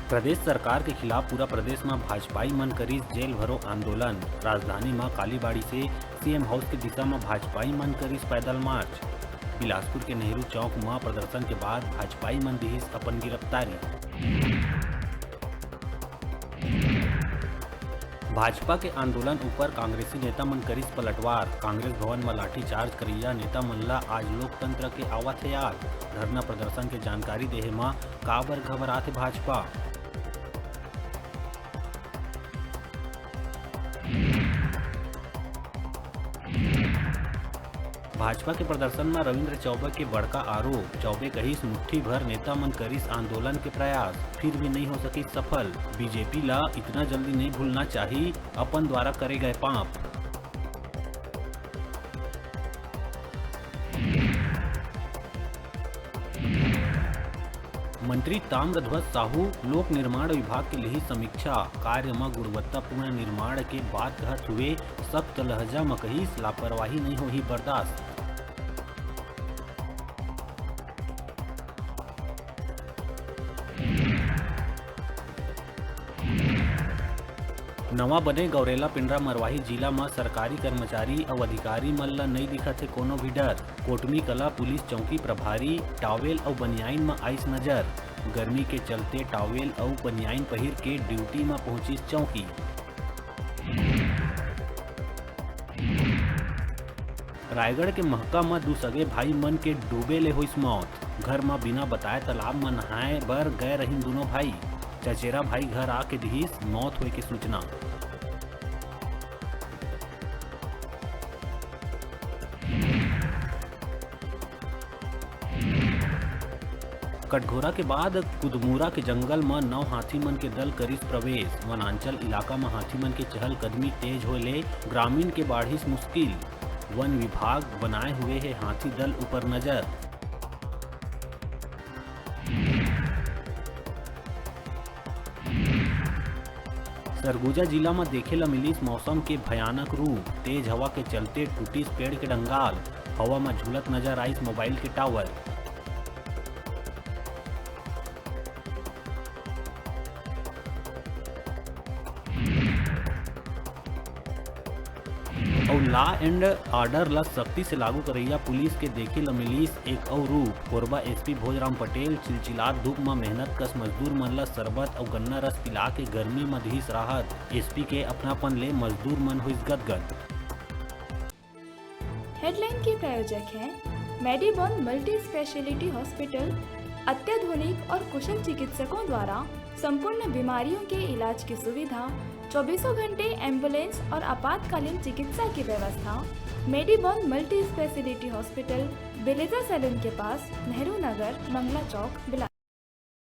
प्रदेश सरकार के खिलाफ पूरा प्रदेश में भाजपाई मन करीस जेल भरो आंदोलन। राजधानी में कालीबाड़ी से सीएम हाउस के दिशा में भाजपाई मन करीस पैदल मार्च। बिलासपुर के नेहरू चौक में प्रदर्शन के बाद भाजपाई मन दिहिस अपन गिरफ्तारी। भाजपा के आंदोलन ऊपर कांग्रेसी नेता मन करीस पलटवार। कांग्रेस भवन में लाठीचार्ज करिया नेता मन ला आज लोकतंत्र के आवत है याद। धरना प्रदर्शन के जानकारी देहे में काबर घबराते भाजपा। भाजपा के प्रदर्शन में रविंद्र चौबे के बड़का आरोप। चौबे कहिस मुट्ठी भर नेता मन करीस आंदोलन के प्रयास, फिर भी नहीं हो सकी सफल। बीजेपी ला इतना जल्दी नहीं भूलना चाहिए अपन द्वारा करे गए पाप। मंत्री ताम्रध्वज साहू लोक निर्माण विभाग के लिए समीक्षा। कार्य में गुणवत्तापूर्ण निर्माण के बाद कहत हुए सख्त लहजा में कहिस लापरवाही नहीं होही बर्दाश्त। नवा बने गौरेला पिंडरा मरवाही जिला में सरकारी कर्मचारी और अधिकारी मन ला नहीं दिखत है कोनो भी डर। कोटमी कला पुलिस चौकी प्रभारी टावेल और बनियाइन में आइस नजर। गर्मी के चलते टावेल और बनियाइन पहिर के ड्यूटी में पहुंची चौकी। रायगढ़ के महका में दू सगे भाई मन के डूबे ले हुई मौत। घर में बिना बताए तालाब में नहाए बर गए रही दोनों भाई। चचेरा भाई घर आके दिहिस मौत होए के सूचना। कटघोरा के बाद कुदमूरा के जंगल में 9 हाथी मन के दल करीस प्रवेश। वनांचल इलाका में हाथी मन के चहल कदमी तेज होले ग्रामीण के बाढ़िस मुश्किल। वन विभाग बनाए हुए है हाथी दल ऊपर नजर। सरगुजा जिला में देखे ला मिलिस मौसम के भयानक रूप। तेज हवा के चलते टूटिस पेड़ के डंगाल। हवा में झूलत नजर आइस मोबाइल के टावर। और लॉ एंड ऑर्डर ला सख्ती से लागू करैया पुलिस के देखे ला मिलिस एक और रूप। कोरबा एसपी भोजराम पटेल चिलचिलात धूप में मेहनत कस मजदूर मन ला शरबत और गन्ना रस पिला के गर्मी में दिहिस राहत। एसपी के अपनापन ले मजदूर मन हुई गदगद। हेडलाइन के प्रायोजक हैं मेडिबॉन मल्टी स्पेशलिटी हॉस्पिटल। अत्याधुनिक और कुशल चिकित्सकों द्वारा संपूर्ण बीमारियों के इलाज की सुविधा, 24 घंटे एम्बुलेंस और आपातकालीन चिकित्सा की व्यवस्था। मेडिबॉन मल्टी स्पेशलिटी हॉस्पिटल, बिलेजा सैलून के पास, नेहरू नगर, मंगला चौक, बिलासपुर।